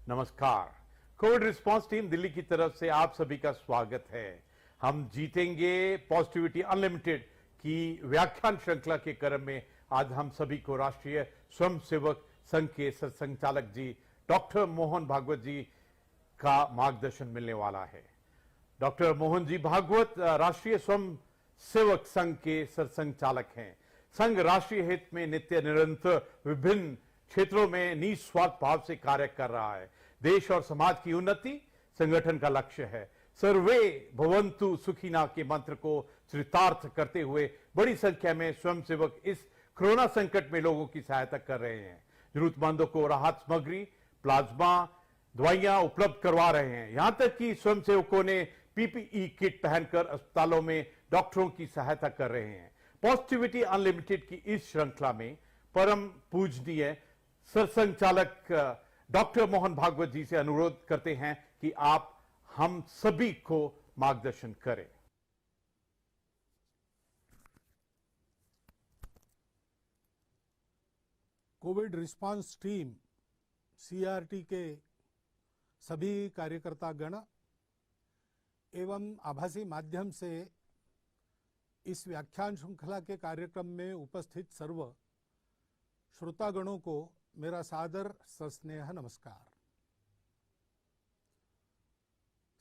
नमस्कार। Covid response team Delhi की तरफ से आप सभी का स्वागत है। हम जीतेंगे पॉजिटिविटी अनलिमिटेड की व्याख्यान श्रृंखला के क्रम में आज हम सभी को राष्ट्रीय स्वयंसेवक संघ के संचालक जी डॉक्टर मोहन भागवत जी का मार्गदर्शन मिलने वाला है। डॉक्टर मोहन जी भागवत राष्ट्रीय स्वयंसेवक संघ के सरसंघचालक हैं। संघ राष्ट्रीय हित में नित्य निरंतर विभिन्न क्षेत्रों में निस्वार्थ भाव से कार्य कर रहा है। देश और समाज की उन्नति संगठन का लक्ष्य है। सर्वे भवन्तु सुखिना के मंत्र को चरितार्थ करते हुए बड़ी संख्या में स्वयंसेवक इस कोरोना संकट में लोगों की सहायता कर रहे हैं। जरूरतमंदों को राहत सामग्री, प्लाज्मा, दवाइयां उपलब्ध करवा रहे हैं। यहां तक कि स्वयंसेवकों ने पीपीई किट पहनकर अस्पतालों में डॉक्टरों की सहायता कर रहे हैं। पॉजिटिविटी अनलिमिटेड की इस श्रृंखला में परम पूजनीय सरसंघचालक डॉक्टर मोहन भागवत जी से अनुरोध करते हैं कि आप हम सभी को मार्गदर्शन करें। कोविड रिस्पांस टीम सीआरटी के सभी कार्यकर्ता गण एवं आभासी माध्यम से इस व्याख्यान श्रृंखला के कार्यक्रम में उपस्थित सर्व श्रोतागणों को मेरा सादर सस्नेह नमस्कार।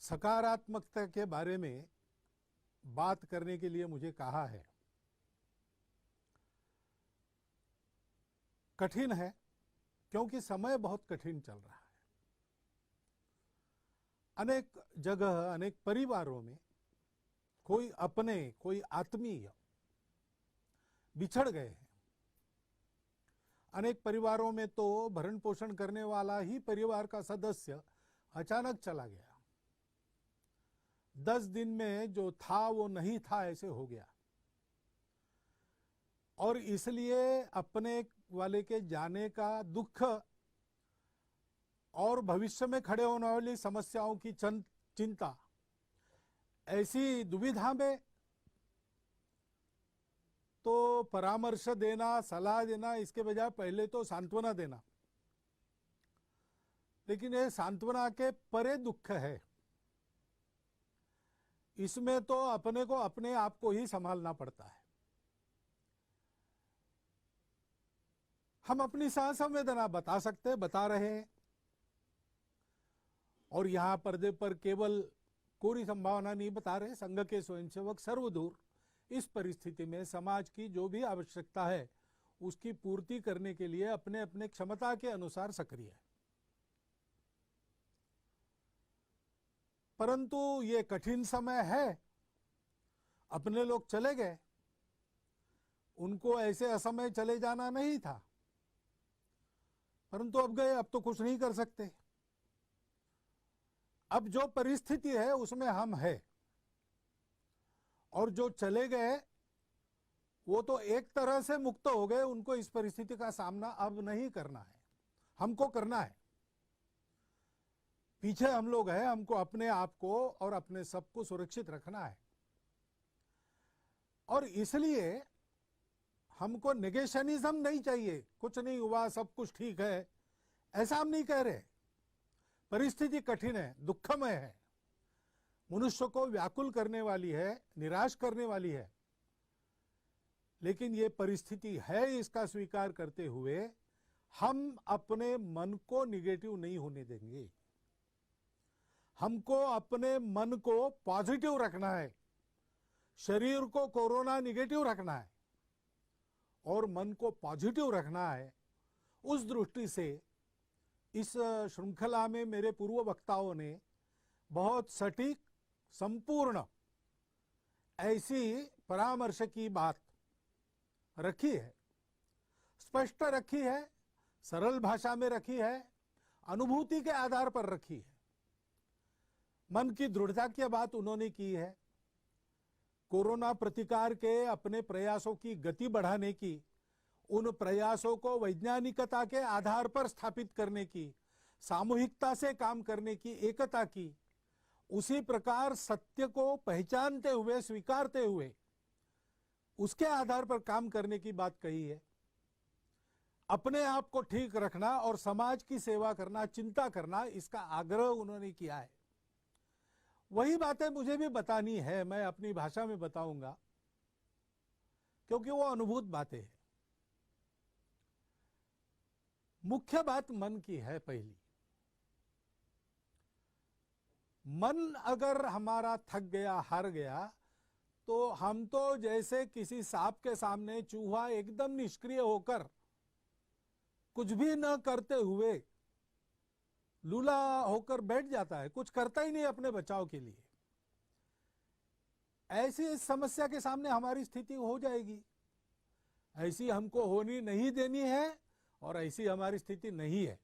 सकारात्मकता के बारे में बात करने के लिए मुझे कहा है। कठिन है क्योंकि समय बहुत कठिन चल रहा है। अनेक जगह, अनेक परिवारों में कोई अपने, कोई आत्मीय बिछड़ गए हैं। अनेक परिवारों में तो भरण पोषण करने वाला ही परिवार का सदस्य अचानक चला गया। 10 दिन में जो था वो नहीं था, ऐसे हो गया। और इसलिए अपने वाले के जाने का दुख और भविष्य में खड़े होने वाली समस्याओं की चिंता, ऐसी दुविधा में तो परामर्श देना, सलाह देना, इसके बजाय पहले तो सांत्वना देना। लेकिन ये सांत्वना के परे दुख है। इसमें तो अपने को अपने आप को ही संभालना पड़ता है। हम अपनी संवेदना बता सकते, बता रहे हैं। और यहां पर्दे पर केवल कोरी संभावना नहीं बता रहे। संघ के स्वयंसेवक सर्वदूर इस परिस्थिति में समाज की जो भी आवश्यकता है उसकी पूर्ति करने के लिए अपने अपने क्षमता के अनुसार सक्रिय है। परंतु ये कठिन समय है। अपने लोग चले गए, उनको ऐसे असमय चले जाना नहीं था, परंतु अब गए, अब तो कुछ नहीं कर सकते। अब जो परिस्थिति है उसमें हम है, और जो चले गए वो तो एक तरह से मुक्त हो गए। उनको इस परिस्थिति का सामना अब नहीं करना है, हमको करना है। पीछे हम लोग हैं, हमको अपने आप को और अपने सबको सुरक्षित रखना है। और इसलिए हमको नेगेशनिज्म नहीं चाहिए। कुछ नहीं हुआ, सब कुछ ठीक है, ऐसा हम नहीं कह रहे। परिस्थिति कठिन है, दुखमय है, मनुष्य को व्याकुल करने वाली है, निराश करने वाली है। लेकिन ये परिस्थिति है, इसका स्वीकार करते हुए हम अपने मन को निगेटिव नहीं होने देंगे। हमको अपने मन को पॉजिटिव रखना है। शरीर को कोरोना निगेटिव रखना है और मन को पॉजिटिव रखना है। उस दृष्टि से इस श्रृंखला में मेरे पूर्व वक्ताओं ने बहुत सटीक, संपूर्ण ऐसी परामर्श की बात रखी है, स्पष्ट रखी है, सरल भाषा में रखी है, अनुभूति के आधार पर रखी है। मन की दृढ़ता की बात उन्होंने की है। कोरोना प्रतिकार के अपने प्रयासों की गति बढ़ाने की, उन प्रयासों को वैज्ञानिकता के आधार पर स्थापित करने की, सामूहिकता से काम करने की, एकता की, उसी प्रकार सत्य को पहचानते हुए, स्वीकारते हुए उसके आधार पर काम करने की बात कही है। अपने आप को ठीक रखना और समाज की सेवा करना, चिंता करना, इसका आग्रह उन्होंने किया है। वही बातें मुझे भी बतानी है, मैं अपनी भाषा में बताऊंगा, क्योंकि वो अनुभूत बातें हैं। मुख्य बात मन की है। पहली, मन अगर हमारा थक गया, हार गया, तो हम तो जैसे किसी सांप के सामने चूहा एकदम निष्क्रिय होकर कुछ भी न करते हुए लूला होकर बैठ जाता है, कुछ करता ही नहीं अपने बचाव के लिए। ऐसी समस्या के सामने हमारी स्थिति हो जाएगी। ऐसी हमको होनी नहीं देनी है और ऐसी हमारी स्थिति नहीं है।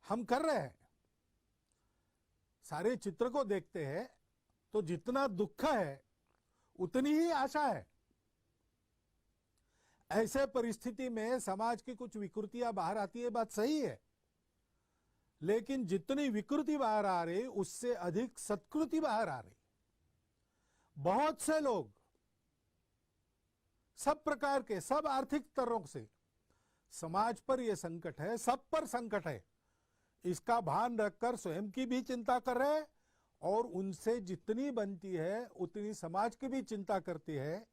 हम कर रहे हैं, सारे चित्र को देखते हैं तो जितना दुख है उतनी ही आशा है। ऐसे परिस्थिति में समाज की कुछ विकृतियां बाहर आती है, बात सही है, लेकिन जितनी विकृति बाहर आ रही उससे अधिक सत्कृति बाहर आ रही। बहुत से लोग सब प्रकार के, सब आर्थिक स्तरों से, समाज पर यह संकट है, सब पर संकट है, इसका भान रखकर स्वयं की भी चिंता कर रहे हैं और उनसे जितनी बनती है उतनी समाज की भी चिंता करती है।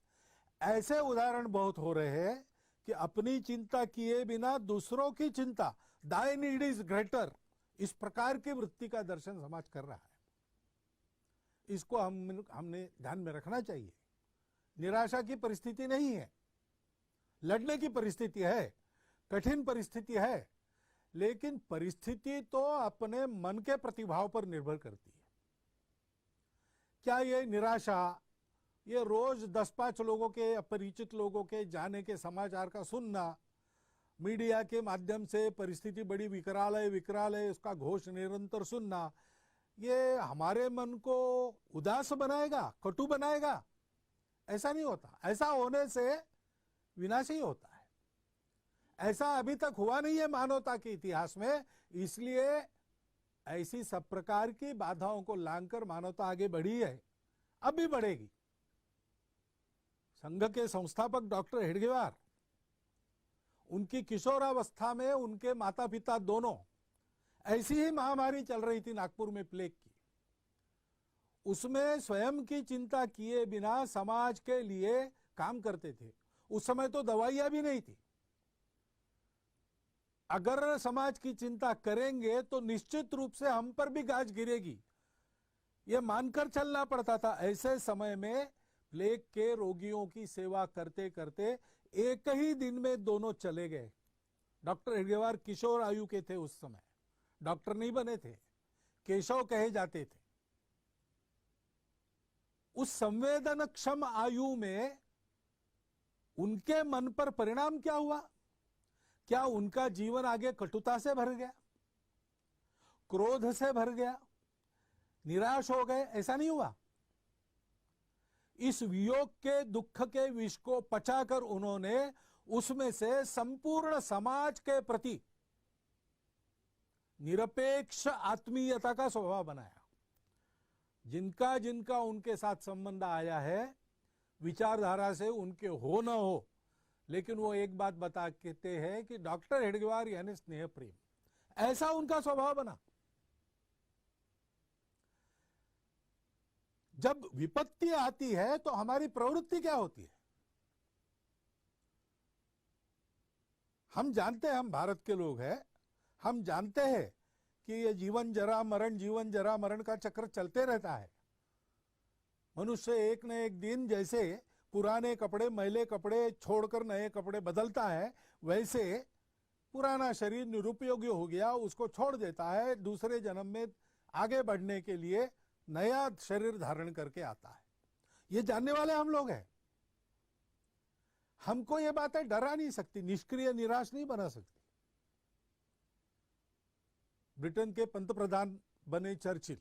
ऐसे उदाहरण बहुत हो रहे हैं कि अपनी चिंता किए बिना दूसरों की चिंता, दाई नीड इज ग्रेटर, इस प्रकार की वृत्ति का दर्शन समाज कर रहा है। इसको हमने ध्यान में रखना चाहिए। निराशा की परिस्थिति नहीं है, लड़ने की परिस्थिति है, कठिन परिस्थिति है, लेकिन परिस्थिति तो अपने मन के प्रतिभाव पर निर्भर करती है। क्या ये निराशा, ये रोज 10-5 लोगों के, अपरिचित लोगों के जाने के समाचार का सुनना, मीडिया के माध्यम से परिस्थिति बड़ी विकराल है उसका घोष निरंतर सुनना, ये हमारे मन को उदास बनाएगा, कटु बनाएगा? ऐसा नहीं होता। ऐसा होने से विनाश ही होता है। ऐसा अभी तक हुआ नहीं है मानवता के इतिहास में, इसलिए ऐसी सब प्रकार की बाधाओं को लांघकर मानवता आगे बढ़ी है, अब भी बढ़ेगी। संघ के संस्थापक डॉक्टर हेडगेवार, उनकी किशोरावस्था में उनके माता पिता दोनों, ऐसी ही महामारी चल रही थी नागपुर में प्लेग की, उसमें स्वयं की चिंता किए बिना समाज के लिए काम करते थे। उस समय तो दवाइयां भी नहीं थी। अगर समाज की चिंता करेंगे तो निश्चित रूप से हम पर भी गाज गिरेगी, यह मानकर चलना पड़ता था। ऐसे समय में प्लेग के रोगियों की सेवा करते करते एक ही दिन में दोनों चले गए। डॉक्टर हेडगेवार किशोर आयु के थे, उस समय डॉक्टर नहीं बने थे, केशव कहे जाते थे। उस संवेदनक्षम आयु में उनके मन पर परिणाम क्या हुआ? क्या उनका जीवन आगे कटुता से भर गया, क्रोध से भर गया, निराश हो गए? ऐसा नहीं हुआ। इस वियोग के दुख के विष को पचाकर उन्होंने उसमें से संपूर्ण समाज के प्रति निरपेक्ष आत्मीयता का स्वभाव बनाया। जिनका जिनका उनके साथ संबंध आया है, विचारधारा से उनके हो न हो, लेकिन वो एक बात बता कहते हैं कि डॉक्टर हेडगेवार यानी स्नेह प्रेम, ऐसा उनका स्वभाव बना। जब विपत्ति आती है तो हमारी प्रवृत्ति क्या होती है? हम जानते हैं, हम भारत के लोग हैं, हम जानते हैं कि ये जीवन जरा मरण का चक्र चलते रहता है। मनुष्य एक न एक दिन जैसे पुराने कपड़े, मैले कपड़े छोड़कर नए कपड़े बदलता है, वैसे पुराना शरीर निरुपयोगी हो गया, उसको छोड़ देता है, दूसरे जन्म में आगे बढ़ने के लिए नया शरीर धारण करके आता है। ये जानने वाले हम लोग हैं। हमको ये बातें डरा नहीं सकती, निष्क्रिय निराश नहीं बना सकती। ब्रिटेन के पंतप्रधान बने चर्चिल,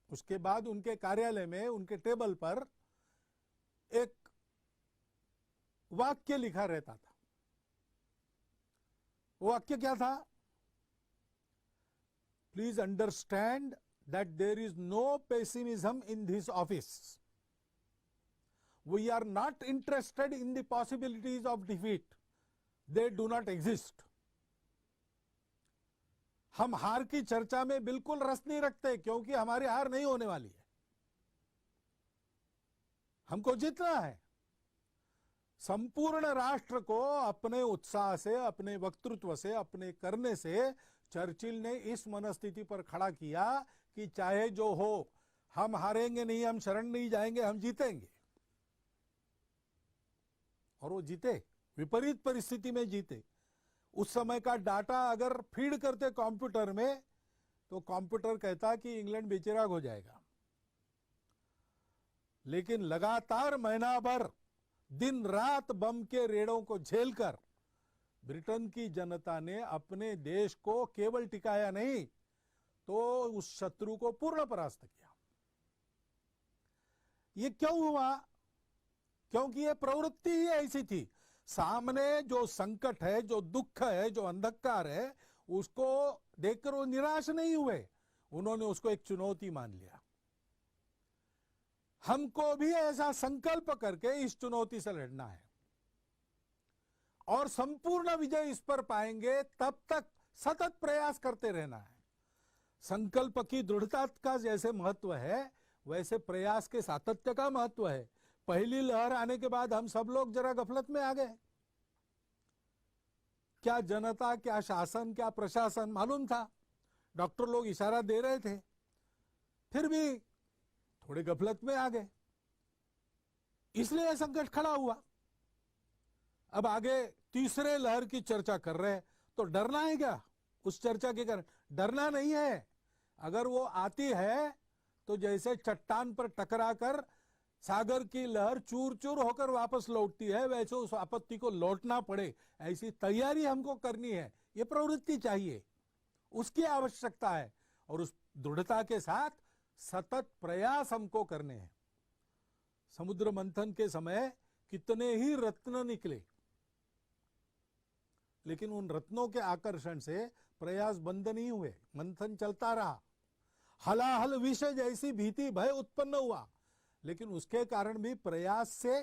उसके बाद उनके कार्यालय में, उनके टेबल पर एक वाक्य लिखा रहता था। वो वाक्य क्या था? Please understand that there is no pessimism in this office. We are not interested in the possibilities of defeat. They do not exist. हम हार की चर्चा में बिल्कुल रस नहीं रखते, क्योंकि हमारी हार नहीं होने वाली है, हमको जीतना है। संपूर्ण राष्ट्र को अपने उत्साह से, अपने वक्तृत्व से, अपने करने से चर्चिल ने इस मनस्थिति पर खड़ा किया कि चाहे जो हो, हम हारेंगे नहीं, हम शरण नहीं जाएंगे, हम जीतेंगे। और वो जीते, विपरीत परिस्थिति में जीते। उस समय का डाटा अगर फीड करते कंप्यूटर में, तो कंप्यूटर कहता कि इंग्लैंड बेचिराग हो जाएगा। लेकिन लगातार महीना भर दिन रात बम के रेड़ों को झेलकर ब्रिटेन की जनता ने अपने देश को केवल टिकाया नहीं, तो उस शत्रु को पूर्ण परास्त किया। ये क्यों हुआ? क्योंकि ये प्रवृत्ति ही ऐसी थी। सामने जो संकट है, जो दुख है, जो अंधकार है, उसको देखकर वो निराश नहीं हुए, उन्होंने उसको एक चुनौती मान लिया। हमको भी ऐसा संकल्प करके इस चुनौती से लड़ना है और संपूर्ण विजय इस पर पाएंगे, तब तक सतत प्रयास करते रहना है। संकल्प की दृढ़ता का जैसे महत्व है, वैसे प्रयास के सातत्य का महत्व है। पहली लहर आने के बाद हम सब लोग जरा गफलत में आ गए। क्या जनता, क्या शासन, क्या प्रशासन मालूम था? डॉक्टर लोग इशारा दे रहे थे, फिर भी थोड़े गफलत में आ गए, इसलिए संकट खड़ा हुआ। अब आगे तीसरे लहर की चर्चा कर रहे हैं, तो डरना है क्या उस चर्चा के कारण? डरना नहीं है। अगर वो आती है तो जैसे चट्टान पर टकराकर सागर की लहर चूर चूर होकर वापस लौटती है, वैसे उस आपत्ति को लौटना पड़े, ऐसी तैयारी हमको करनी है। ये प्रवृत्ति चाहिए, उसकी आवश्यकता है, और उस दृढ़ता के साथ सतत प्रयास हमको करने हैं। समुद्र मंथन के समय कितने ही रत्न निकले, लेकिन उन रत्नों के आकर्षण से प्रयास बंद नहीं हुए, मंथन चलता रहा। हलाहल विष जैसी भीति भय उत्पन्न हुआ, लेकिन उसके कारण भी प्रयास से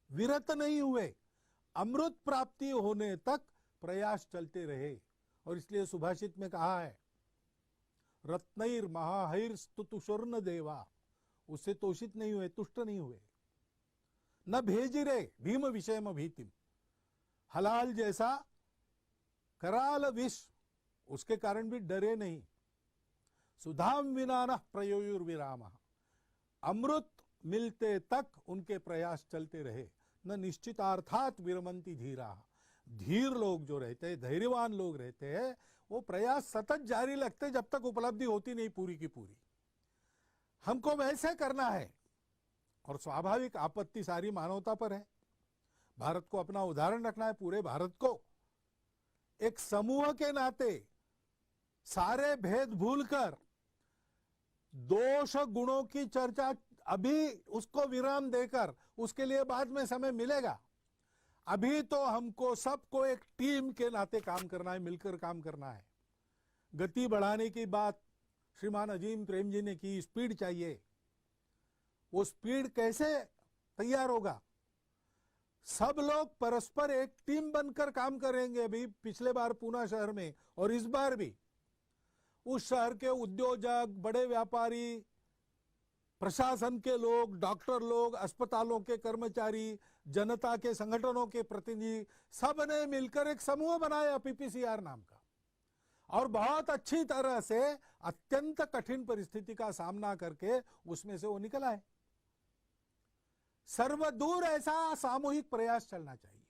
विरत नहीं हुए। अमृत प्राप्ति होने तक प्रयास चलते रहे। और इसलिए सुभाषित में कहा है, रत्नैर महाहैर स्तुतुषुर्न देवा, उससे तोषित नहीं हुए, तुष्ट नहीं हुए। न भेजिरे भीम विषयम भीतिम, हलाल जैसा कराल विष, उसके कारण भी डरे नहीं। सुधाम विना न प्रयोयुर्विराम, अमृत मिलते तक उनके प्रयास चलते रहे। न निश्चितार्थात विरमंती धीरा, धीर लोग जो रहते, धैर्यवान लोग रहते हैं, वो प्रयास सतत जारी रखते जब तक उपलब्धि होती नहीं पूरी की पूरी। हमको वैसे करना है, और स्वाभाविक आपत्ति सारी मानवता पर है। भारत को अपना उदाहरण रखना है, पूरे भारत को एक समूह के नाते सारे भेद भूलकर दोष गुणों की चर्चा अभी उसको विराम देकर, उसके लिए बाद में समय मिलेगा। अभी तो हमको सबको एक टीम के नाते काम करना है, मिलकर काम करना है। गति बढ़ाने की बात श्रीमान अजीम प्रेम जी ने की, स्पीड चाहिए। वो स्पीड कैसे तैयार होगा? सब लोग परस्पर एक टीम बनकर काम करेंगे। अभी पिछले बार पूना शहर में और इस बार भी उस शहर के उद्योजक, बड़े व्यापारी, प्रशासन के लोग, डॉक्टर लोग, अस्पतालों के कर्मचारी, जनता के संगठनों के प्रतिनिधि, सब ने मिलकर एक समूह बनाया पीपीसीआर नाम का, और बहुत अच्छी तरह से अत्यंत कठिन परिस्थिति का सामना करके उसमें से वो निकल आए। सर्वदूर ऐसा सामूहिक प्रयास चलना चाहिए।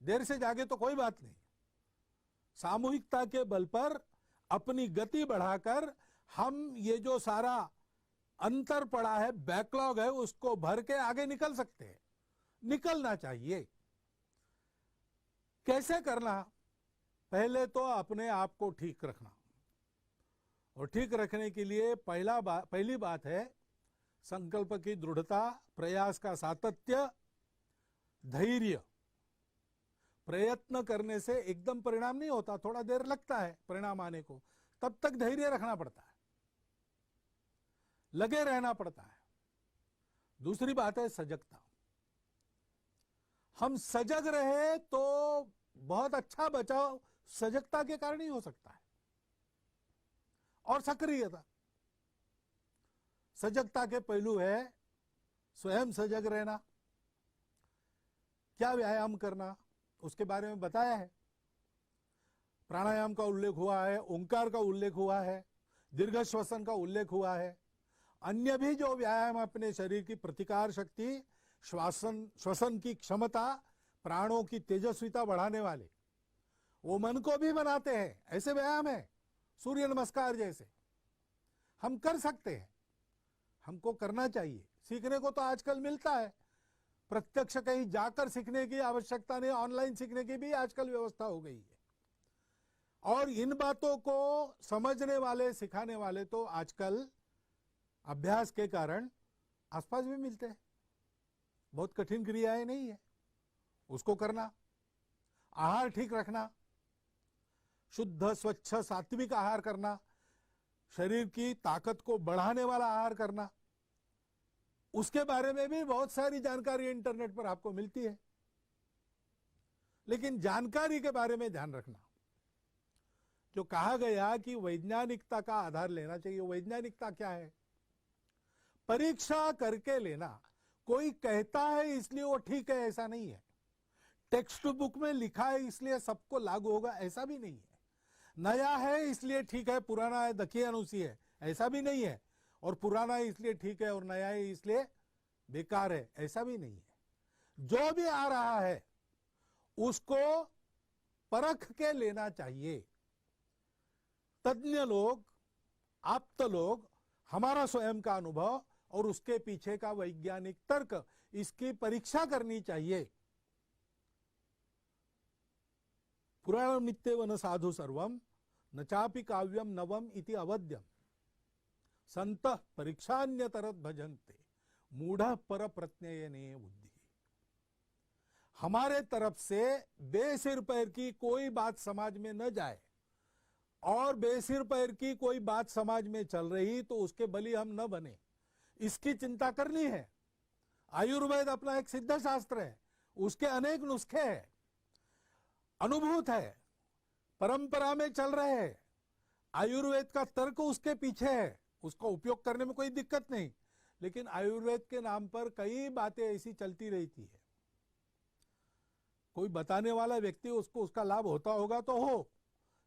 देर से जागे तो कोई बात नहीं, सामूहिकता के बल पर अपनी गति बढ़ाकर हम ये जो सारा अंतर पड़ा है, बैकलॉग है, उसको भर के आगे निकल सकते हैं। निकलना चाहिए। कैसे करना? पहले तो अपने आप को ठीक रखना, और ठीक रखने के लिए पहली बात है संकल्प की दृढ़ता, प्रयास का सातत्य, धैर्य। प्रयत्न करने से एकदम परिणाम नहीं होता, थोड़ा देर लगता है परिणाम आने को, तब तक धैर्य रखना पड़ता है, लगे रहना पड़ता है। दूसरी बात है सजगता। हम सजग रहे तो बहुत अच्छा बचाव सजगता के कारण ही हो सकता है। और सक्रियता, सजगता के पहलू है स्वयं सजग रहना, क्या व्यायाम करना, उसके बारे में बताया है। प्राणायाम का उल्लेख हुआ है, ओंकार का उल्लेख हुआ है, दीर्घ श्वसन का उल्लेख हुआ है। अन्य भी जो व्यायाम अपने शरीर की प्रतिकार शक्ति, श्वसन की क्षमता, प्राणों की तेजस्विता बढ़ाने वाले, वो मन को भी बनाते हैं। ऐसे व्यायाम है सूर्य नमस्कार जैसे, हम कर सकते हैं, हमको करना चाहिए। सीखने को तो आजकल मिलता है, प्रत्यक्ष कहीं जाकर सीखने की आवश्यकता नहीं, ऑनलाइन सीखने की भी आजकल व्यवस्था हो गई है। और इन बातों को समझने वाले, सिखाने वाले तो आजकल अभ्यास के कारण आसपास भी मिलते हैं। बहुत कठिन क्रियाएं नहीं है, उसको करना, आहार ठीक रखना, शुद्ध स्वच्छ सात्विक आहार करना, शरीर की ताकत को बढ़ाने वाला आहार करना, उसके बारे में भी बहुत सारी जानकारी इंटरनेट पर आपको मिलती है। लेकिन जानकारी के बारे में ध्यान रखना, जो कहा गया कि वैज्ञानिकता का आधार लेना चाहिए। वैज्ञानिकता क्या है? परीक्षा करके लेना। कोई कहता है इसलिए वो ठीक है, ऐसा नहीं है। टेक्स्ट बुक में लिखा है इसलिए सबको लागू होगा, ऐसा भी नहीं है। नया है इसलिए ठीक है, पुराना है दकियानुसी है, ऐसा भी नहीं है। और पुराना है इसलिए ठीक है और नया है इसलिए बेकार है, ऐसा भी नहीं है। जो भी आ रहा है उसको परख के लेना चाहिए। तज्ञ लोग, आप्त लोग, हमारा स्वयं का अनुभव और उसके पीछे का वैज्ञानिक तर्क, इसकी परीक्षा करनी चाहिए। पुराणम नित्यवन साधु सर्वम न चापि काव्यम नवम इति अवध्यम संत परीक्षान्यतरत भजन्ते मूढ़ पर प्रत्ययने बुद्धि। हमारे तरफ से बेसिर पैर की कोई बात समाज में न जाए, और बेसिर पैर की कोई बात समाज में चल रही तो उसके बलि हम न बने, इसकी चिंता करनी है। आयुर्वेद अपना एक सिद्ध शास्त्र है, उसके अनेक नुस्खे हैं, अनुभूत है, परंपरा में चल रहे हैं। आयुर्वेद का तर्क उसके पीछे है, उसका उपयोग करने में कोई दिक्कत नहीं। लेकिन आयुर्वेद के नाम पर कई बातें ऐसी चलती रहती है। कोई बताने वाला व्यक्ति, उसको उसका लाभ होता होगा तो हो,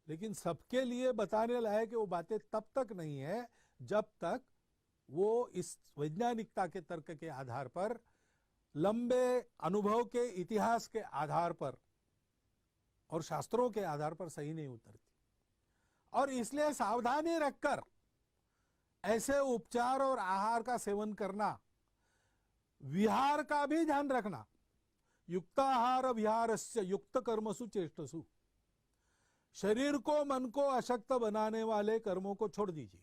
लेकिन सबके लिए बताने लायक वो बातें तब तक नहीं है जब तक वो इस वैज्ञानिकता के तर्क के आधार पर, लंबे अनुभव के इतिहास के आधार पर और शास्त्रों के आधार पर सही नहीं उतरती। और इसलिए सावधानी रखकर ऐसे उपचार और आहार का सेवन करना, विहार का भी ध्यान रखना। युक्ताहार विहारस्य युक्त कर्मसु चेष्टसु। शरीर को, मन को अशक्त बनाने वाले कर्मों को छोड़ दीजिए,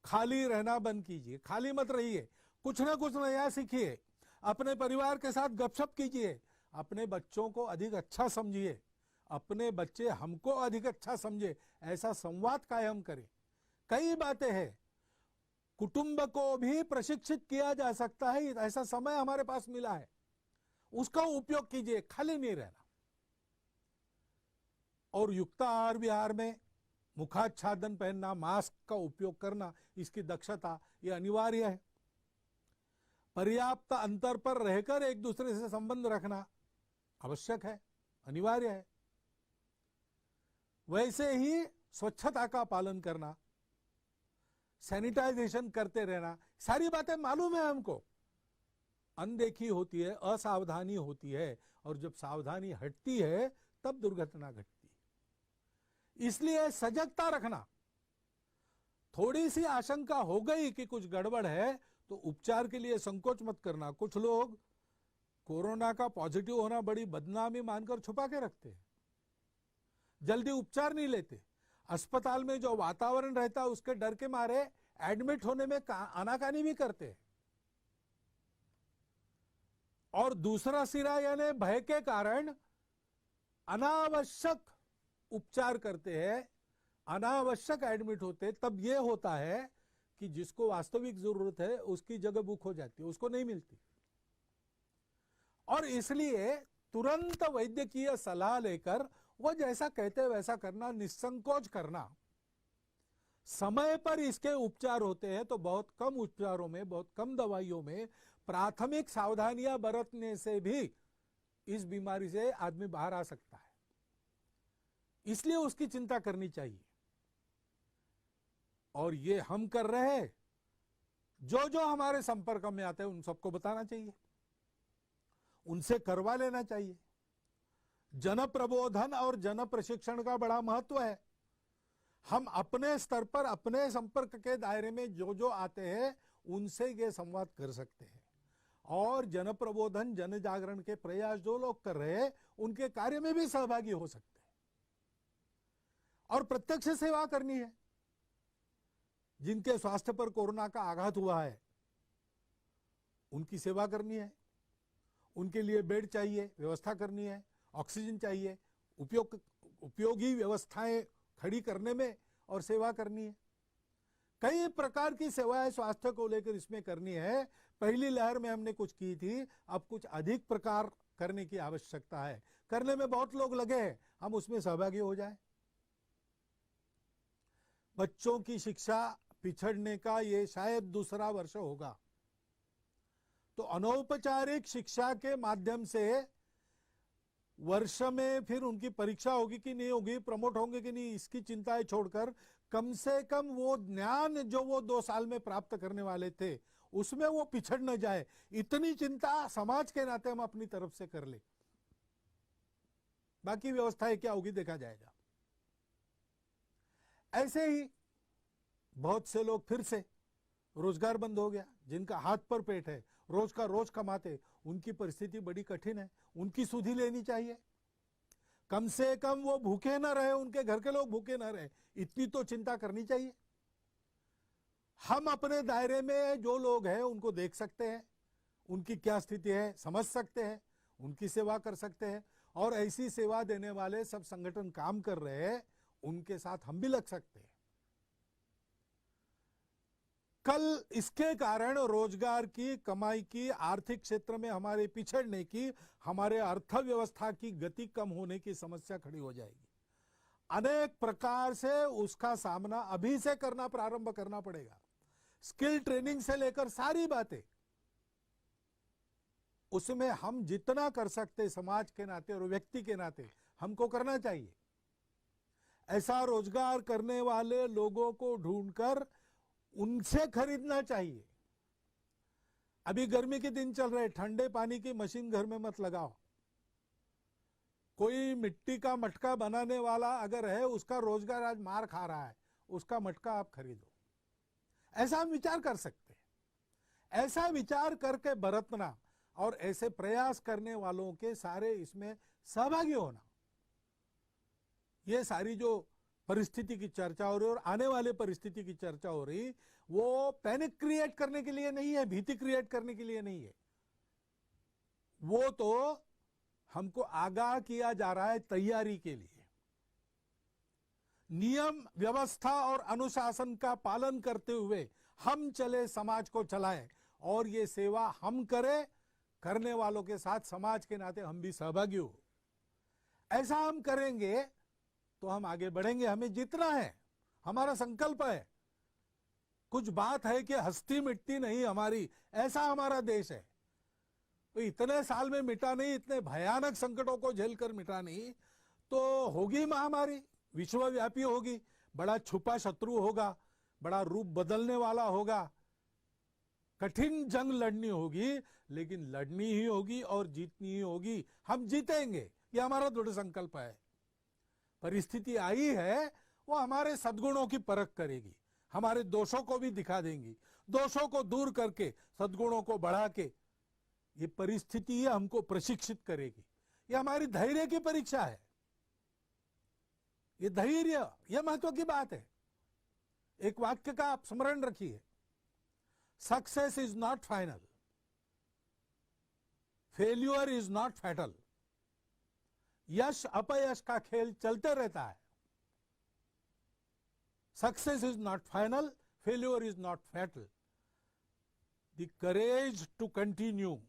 खाली रहना बंद कीजिए, खाली मत रहिए, कुछ ना कुछ नया सीखिए, अपने परिवार के साथ गपशप कीजिए, अपने बच्चों को अधिक अच्छा समझिए, अपने बच्चे हमको अधिक अच्छा समझे, ऐसा संवाद कायम करें। कई बातें हैं, कुटुंब को भी प्रशिक्षित किया जा सकता है, ऐसा समय हमारे पास मिला है, उसका उपयोग कीजिए, खाली नहीं रहना। और युक्त आहार विहार में मुखाच्छादन पहनना, मास्क का उपयोग करना, इसकी दक्षता ये अनिवार्य है। पर्याप्त अंतर पर रहकर एक दूसरे से संबंध रखना आवश्यक है, अनिवार्य है। वैसे ही स्वच्छता का पालन करना, सैनिटाइजेशन करते रहना, सारी बातें मालूम है हमको। अनदेखी होती है, असावधानी होती है, और जब सावधानी हटती है तब दुर्घटना घटती है। इसलिए सजगता रखना। थोड़ी सी आशंका हो गई कि कुछ गड़बड़ है तो उपचार के लिए संकोच मत करना। कुछ लोग कोरोना का पॉजिटिव होना बड़ी बदनामी मानकर छुपा के रखते हैं, जल्दी उपचार नहीं लेते। अस्पताल में जो वातावरण रहता है उसके डर के मारे एडमिट होने में आनाकानी भी करते हैं। और दूसरा सिरा यानी भय के कारण अनावश्यक उपचार करते हैं, अनावश्यक एडमिट होते। तब यह होता है कि जिसको वास्तविक जरूरत है उसकी जगह बुक हो जाती है, उसको नहीं मिलती। और इसलिए तुरंत वैद्यकीय सलाह लेकर वो जैसा कहते वैसा करना, निसंकोच करना। समय पर इसके उपचार होते हैं तो बहुत कम उपचारों में, बहुत कम दवाइयों में प्राथमिक सावधानियां बरतने से भी इस बीमारी से आदमी बाहर आ सकता है। इसलिए उसकी चिंता करनी चाहिए और ये हम कर रहे हैं। जो जो हमारे संपर्क में आते हैं उन सबको बताना चाहिए, उनसे करवा लेना चाहिए। जन प्रबोधन और जन प्रशिक्षण का बड़ा महत्व है। हम अपने स्तर पर अपने संपर्क के दायरे में जो जो आते हैं उनसे ये संवाद कर सकते हैं और जन प्रबोधन जन जागरण के प्रयास जो लोग कर रहे हैं उनके कार्य में भी सहभागी हो सकते हैं और प्रत्यक्ष सेवा करनी है। जिनके स्वास्थ्य पर कोरोना का आघात हुआ है उनकी सेवा करनी है, उनके लिए बेड चाहिए, व्यवस्था करनी है, ऑक्सीजन चाहिए, उपयोगी व्यवस्थाएं खड़ी करने में और सेवा करनी है। कई प्रकार की सेवाएं स्वास्थ्य को लेकर इसमें करनी है। पहली लहर में हमने कुछ की थी, अब कुछ अधिक प्रकार करने की आवश्यकता है। करने में बहुत लोग लगे हैं, हम उसमें सहभागी हो जाएं। बच्चों की शिक्षा पिछड़ने का ये शायद दूसरा वर्ष होगा, तो अनौपचारिक शिक्षा के माध्यम से वर्ष में फिर उनकी परीक्षा होगी कि नहीं होगी, प्रमोट होंगे कि नहीं, इसकी चिंताएं छोड़कर कम से कम वो ज्ञान जो वो 2 साल में प्राप्त करने वाले थे उसमें वो पिछड़ न जाए, इतनी चिंता समाज के नाते हम अपनी तरफ से कर ले। बाकी व्यवस्थाएं क्या होगी देखा जाएगा। ऐसे ही बहुत से लोग फिर से रोजगार बंद हो गया, जिनका हाथ पर पेट है, रोज का रोज कमाते, उनकी परिस्थिति बड़ी कठिन है, उनकी सुधि लेनी चाहिए। कम से कम वो भूखे ना रहे, उनके घर के लोग भूखे ना रहे, इतनी तो चिंता करनी चाहिए। हम अपने दायरे में जो लोग हैं उनको देख सकते हैं, उनकी क्या स्थिति है समझ सकते हैं, उनकी सेवा कर सकते हैं और ऐसी सेवा देने वाले सब संगठन काम कर रहे हैं, उनके साथ हम भी लग सकते हैं। कल इसके कारण रोजगार की, कमाई की, आर्थिक क्षेत्र में हमारे पिछड़ने की, हमारे अर्थव्यवस्था की गति कम होने की समस्या खड़ी हो जाएगी। अनेक प्रकार से उसका सामना अभी से करना प्रारंभ करना पड़ेगा। स्किल ट्रेनिंग से लेकर सारी बातें, उसमें हम जितना कर सकते समाज के नाते और व्यक्ति के नाते हमको करना चाहिए। ऐसा रोजगार करने वाले लोगों को ढूंढकर उनसे खरीदना चाहिए। अभी गर्मी के दिन चल रहे, ठंडे पानी की मशीन घर में मत लगाओ। कोई मिट्टी का मटका बनाने वाला अगर है, उसका रोजगार आज मार खा रहा है, उसका मटका आप खरीदो। ऐसा हम विचार कर सकते हैं। ऐसा विचार करके बरतना और ऐसे प्रयास करने वालों के सारे इसमें सहभागी होना, ये सारी जो परिस्थिति की चर्चा हो रही और आने वाले परिस्थिति की चर्चा हो रही, वो पैनिक क्रिएट करने के लिए नहीं है, भीति क्रिएट करने के लिए नहीं है। वो तो हमको आगाह किया जा रहा है तैयारी के लिए। नियम, व्यवस्था और अनुशासन का पालन करते हुए हम चले, समाज को चलाएं और ये सेवा हम करें, करने वालों के साथ समाज के नाते हम भी सहभागी हो। ऐसा हम करेंगे तो हम आगे बढ़ेंगे। हमें जितना है, हमारा संकल्प है। कुछ बात है कि हस्ती मिटती नहीं हमारी, ऐसा हमारा देश है। तो इतने साल में मिटा नहीं, इतने भयानक संकटों को झेलकर मिटा नहीं, तो होगी महामारी, विश्वव्यापी होगी, बड़ा छुपा शत्रु होगा, बड़ा रूप बदलने वाला होगा, कठिन जंग लड़नी होगी, लेकिन लड़नी ही होगी और जीतनी ही होगी। हम जीतेंगे, ये हमारा दृढ़ संकल्प है। परिस्थिति आई है, वो हमारे सद्गुणों की परख करेगी, हमारे दोषों को भी दिखा देंगी। दोषों को दूर करके सद्गुणों को बढ़ा के ये परिस्थिति हमको प्रशिक्षित करेगी। ये हमारी धैर्य की परीक्षा है। ये धैर्य, ये महत्व की बात है। एक वाक्य का आप स्मरण रखिए, success is not final, failure is not fatal. यश अपयश का खेल चलते रहता है। Success is not final, failure is not fatal. The courage to continue,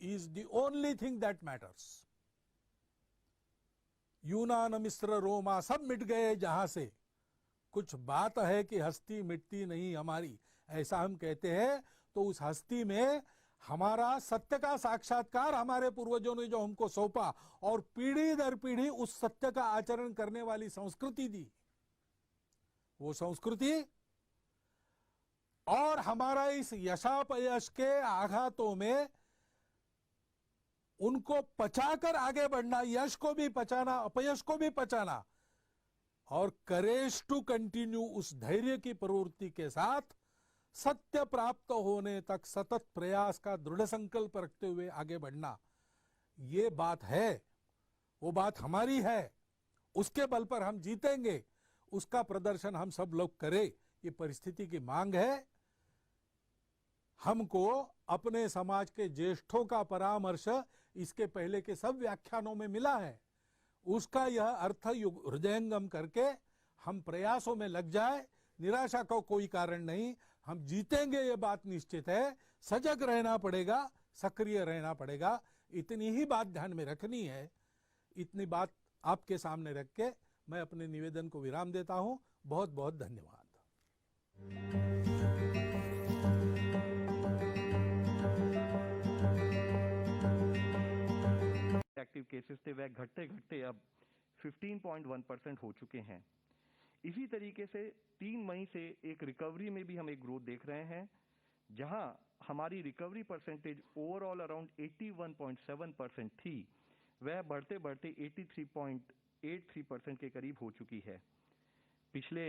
is the only thing that matters. यूनान मिस्र रोमा सब मिट गए जहां से, कुछ बात है कि हस्ती मिटती नहीं हमारी, ऐसा हम कहते हैं। तो उस हस्ती में हमारा सत्य का साक्षात्कार हमारे पूर्वजों ने जो हमको सौंपा और पीढ़ी दर पीढ़ी उस सत्य का आचरण करने वाली संस्कृति दी, वो संस्कृति और हमारा इस यशापयश के आघातों में उनको पचाकर आगे बढ़ना, यश को भी पचाना, अपयश को भी पचाना, और करेज टू कंटिन्यू, उस धैर्य की प्रवृत्ति के साथ सत्य प्राप्त होने तक सतत प्रयास का दृढ़ संकल्प रखते हुए आगे बढ़ना, ये बात है, वो बात हमारी है। उसके बल पर हम जीतेंगे, उसका प्रदर्शन हम सब लोग करें, ये परिस्थिति की मांग है। हमको अपने समाज के ज्येष्ठों का परामर्श इसके पहले के सब व्याख्यानों में मिला है, उसका यह अर्थ हृदयंगम करके हम प्रयासों में लग जाए। निराशा का कोई कारण नहीं, हम जीतेंगे, ये बात निश्चित है। सजग रहना पड़ेगा, सक्रिय रहना पड़ेगा, इतनी ही बात ध्यान में रखनी है। इतनी बात आपके सामने रख के मैं अपने निवेदन को विराम देता हूं। बहुत बहुत धन्यवाद। एक्टिव केसेस थे वह घटते घटते अब 15.1% हो चुके हैं। इसी तरीके से 3 मई से एक रिकवरी में भी हम एक ग्रोथ देख रहे हैं, जहां हमारी रिकवरी परसेंटेज ओवरऑल अराउंड 81.7% थी, वह बढ़ते बढ़ते 83.83% के करीब हो चुकी है। पिछले